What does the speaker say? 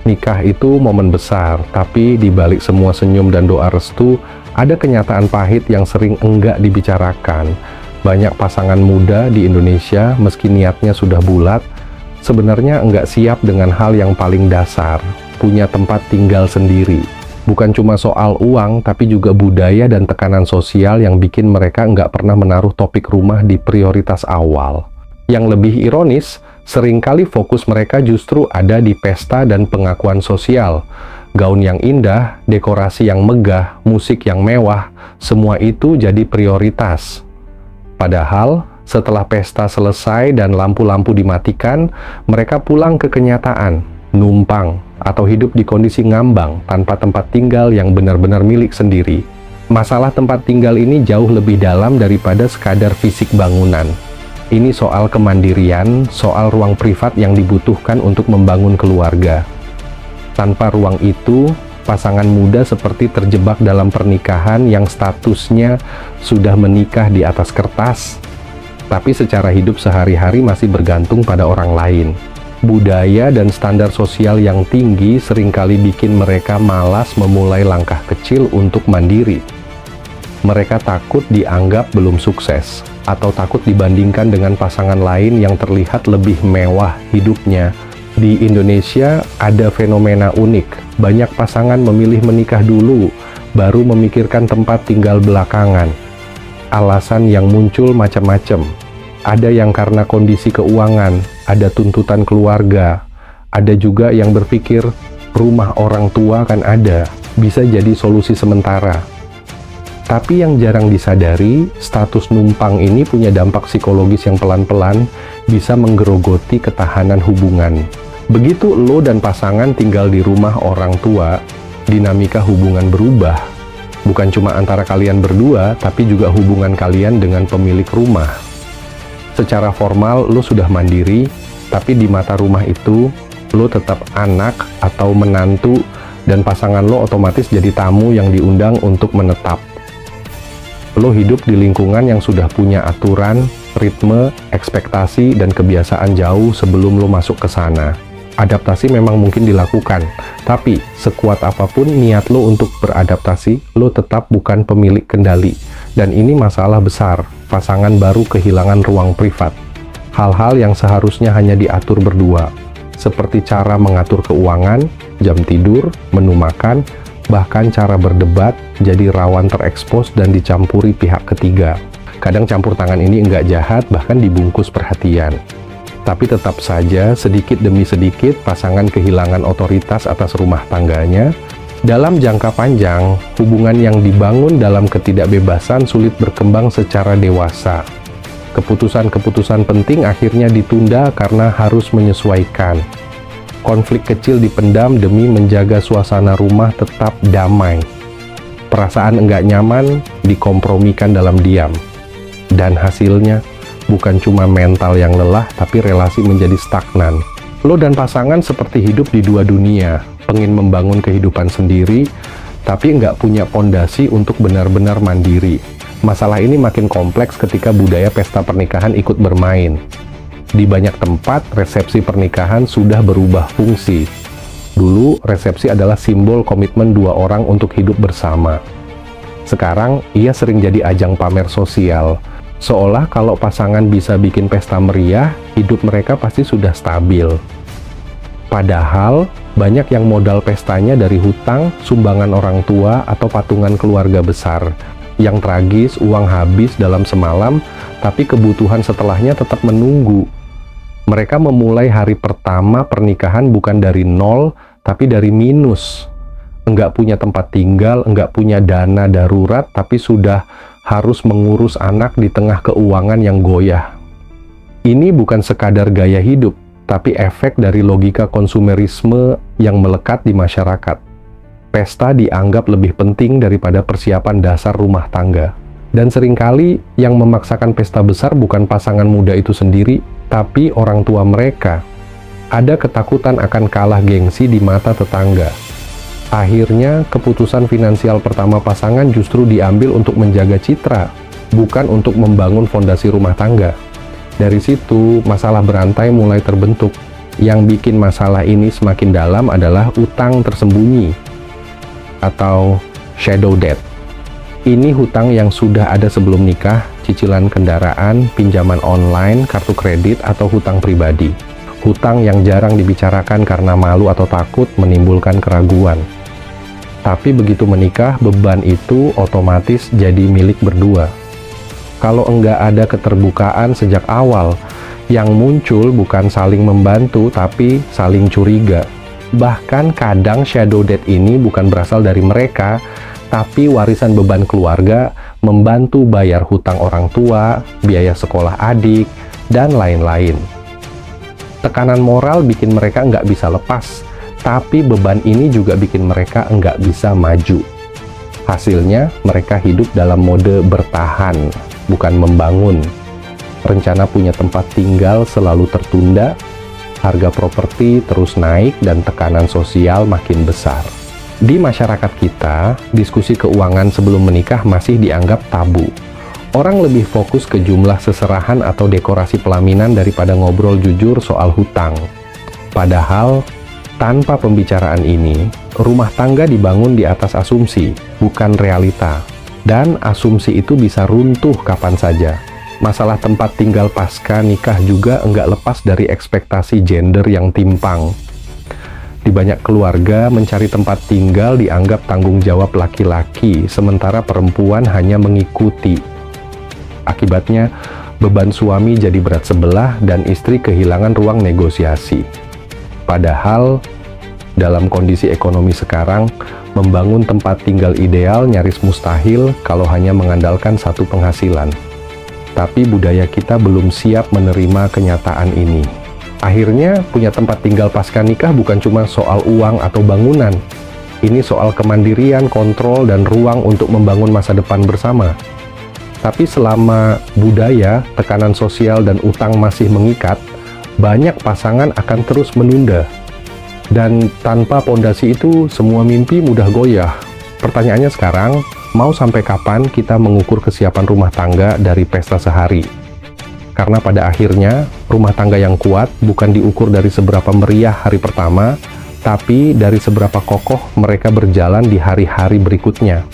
Nikah itu momen besar, tapi di balik semua senyum dan doa restu, ada kenyataan pahit yang sering enggak dibicarakan. Banyak pasangan muda di Indonesia, meski niatnya sudah bulat, sebenarnya enggak siap dengan hal yang paling dasar, punya tempat tinggal sendiri. Bukan cuma soal uang, tapi juga budaya dan tekanan sosial yang bikin mereka enggak pernah menaruh topik rumah di prioritas awal. Yang lebih ironis, seringkali fokus mereka justru ada di pesta dan pengakuan sosial. Gaun yang indah, dekorasi yang megah, musik yang mewah, semua itu jadi prioritas. Padahal, setelah pesta selesai dan lampu-lampu dimatikan, mereka pulang ke kenyataan, numpang, atau hidup di kondisi ngambang tanpa tempat tinggal yang benar-benar milik sendiri. Masalah tempat tinggal ini jauh lebih dalam daripada sekadar fisik bangunan. Ini soal kemandirian, soal ruang privat yang dibutuhkan untuk membangun keluarga. Tanpa ruang itu, pasangan muda seperti terjebak dalam pernikahan yang statusnya sudah menikah di atas kertas, tapi secara hidup sehari-hari masih bergantung pada orang lain. Budaya dan standar sosial yang tinggi seringkali bikin mereka malas memulai langkah kecil untuk mandiri. Mereka takut dianggap belum sukses, atau takut dibandingkan dengan pasangan lain yang terlihat lebih mewah hidupnya. Di Indonesia ada fenomena unik, banyak pasangan memilih menikah dulu, baru memikirkan tempat tinggal belakangan. Alasan yang muncul macam-macam. Ada yang karena kondisi keuangan, ada tuntutan keluarga, ada juga yang berpikir rumah orang tua kan ada, bisa jadi solusi sementara. Tapi yang jarang disadari, status numpang ini punya dampak psikologis yang pelan-pelan bisa menggerogoti ketahanan hubungan. Begitu lo dan pasangan tinggal di rumah orang tua, dinamika hubungan berubah. Bukan cuma antara kalian berdua, tapi juga hubungan kalian dengan pemilik rumah. Secara formal, lo sudah mandiri, tapi di mata rumah itu, lo tetap anak atau menantu, dan pasangan lo otomatis jadi tamu yang diundang untuk menetap. Lo hidup di lingkungan yang sudah punya aturan, ritme, ekspektasi, dan kebiasaan jauh sebelum lo masuk ke sana. Adaptasi memang mungkin dilakukan, tapi sekuat apapun niat lo untuk beradaptasi, lo tetap bukan pemilik kendali. Dan ini masalah besar, pasangan baru kehilangan ruang privat. Hal-hal yang seharusnya hanya diatur berdua, seperti cara mengatur keuangan, jam tidur, menu makan, bahkan cara berdebat jadi rawan terekspos dan dicampuri pihak ketiga. Kadang campur tangan ini enggak jahat, bahkan dibungkus perhatian. Tapi tetap saja, sedikit demi sedikit, pasangan kehilangan otoritas atas rumah tangganya. Dalam jangka panjang, hubungan yang dibangun dalam ketidakbebasan sulit berkembang secara dewasa. Keputusan-keputusan penting akhirnya ditunda karena harus menyesuaikan. Konflik kecil dipendam demi menjaga suasana rumah tetap damai. Perasaan enggak nyaman dikompromikan dalam diam. Dan hasilnya bukan cuma mental yang lelah, tapi relasi menjadi stagnan. Lo dan pasangan seperti hidup di dua dunia, pengen membangun kehidupan sendiri, tapi nggak punya pondasi untuk benar-benar mandiri. Masalah ini makin kompleks ketika budaya pesta pernikahan ikut bermain. Di banyak tempat, resepsi pernikahan sudah berubah fungsi. Dulu, resepsi adalah simbol komitmen dua orang untuk hidup bersama. Sekarang, ia sering jadi ajang pamer sosial. Seolah kalau pasangan bisa bikin pesta meriah, hidup mereka pasti sudah stabil. Padahal, banyak yang modal pestanya dari hutang, sumbangan orang tua, atau patungan keluarga besar. Yang tragis, uang habis dalam semalam, tapi kebutuhan setelahnya tetap menunggu. Mereka memulai hari pertama pernikahan bukan dari nol, tapi dari minus. Enggak punya tempat tinggal, enggak punya dana darurat, tapi sudah harus mengurus anak di tengah keuangan yang goyah. Ini bukan sekadar gaya hidup, tapi efek dari logika konsumerisme yang melekat di masyarakat. Pesta dianggap lebih penting daripada persiapan dasar rumah tangga. Dan seringkali yang memaksakan pesta besar bukan pasangan muda itu sendiri, tapi orang tua mereka. Ada ketakutan akan kalah gengsi di mata tetangga. Akhirnya, keputusan finansial pertama pasangan justru diambil untuk menjaga citra, bukan untuk membangun fondasi rumah tangga. Dari situ, masalah berantai mulai terbentuk. Yang bikin masalah ini semakin dalam adalah utang tersembunyi atau shadow debt. Ini hutang yang sudah ada sebelum nikah, cicilan kendaraan, pinjaman online, kartu kredit, atau hutang pribadi. Hutang yang jarang dibicarakan karena malu atau takut menimbulkan keraguan. Tapi begitu menikah, beban itu otomatis jadi milik berdua. Kalau enggak ada keterbukaan sejak awal, yang muncul bukan saling membantu, tapi saling curiga. Bahkan kadang shadow debt ini bukan berasal dari mereka, tapi warisan beban keluarga, membantu bayar hutang orang tua, biaya sekolah adik, dan lain-lain. Tekanan moral bikin mereka nggak bisa lepas, tapi beban ini juga bikin mereka nggak bisa maju. Hasilnya, mereka hidup dalam mode bertahan, bukan membangun. Rencana punya tempat tinggal selalu tertunda, harga properti terus naik, dan tekanan sosial makin besar. Di masyarakat kita, diskusi keuangan sebelum menikah masih dianggap tabu. Orang lebih fokus ke jumlah seserahan atau dekorasi pelaminan daripada ngobrol jujur soal hutang. Padahal, tanpa pembicaraan ini, rumah tangga dibangun di atas asumsi, bukan realita. Dan asumsi itu bisa runtuh kapan saja. Masalah tempat tinggal pasca nikah juga enggak lepas dari ekspektasi gender yang timpang. Di banyak keluarga, mencari tempat tinggal dianggap tanggung jawab laki-laki, sementara perempuan hanya mengikuti. Akibatnya, beban suami jadi berat sebelah dan istri kehilangan ruang negosiasi. Padahal, dalam kondisi ekonomi sekarang, membangun tempat tinggal ideal nyaris mustahil kalau hanya mengandalkan satu penghasilan. Tapi budaya kita belum siap menerima kenyataan ini. Akhirnya, punya tempat tinggal pasca nikah bukan cuma soal uang atau bangunan. Ini soal kemandirian, kontrol, dan ruang untuk membangun masa depan bersama. Tapi selama budaya, tekanan sosial, dan utang masih mengikat, banyak pasangan akan terus menunda. Dan tanpa pondasi itu, semua mimpi mudah goyah. Pertanyaannya sekarang, mau sampai kapan kita mengukur kesiapan rumah tangga dari pesta sehari? Karena pada akhirnya, rumah tangga yang kuat bukan diukur dari seberapa meriah hari pertama, tapi dari seberapa kokoh mereka berjalan di hari-hari berikutnya.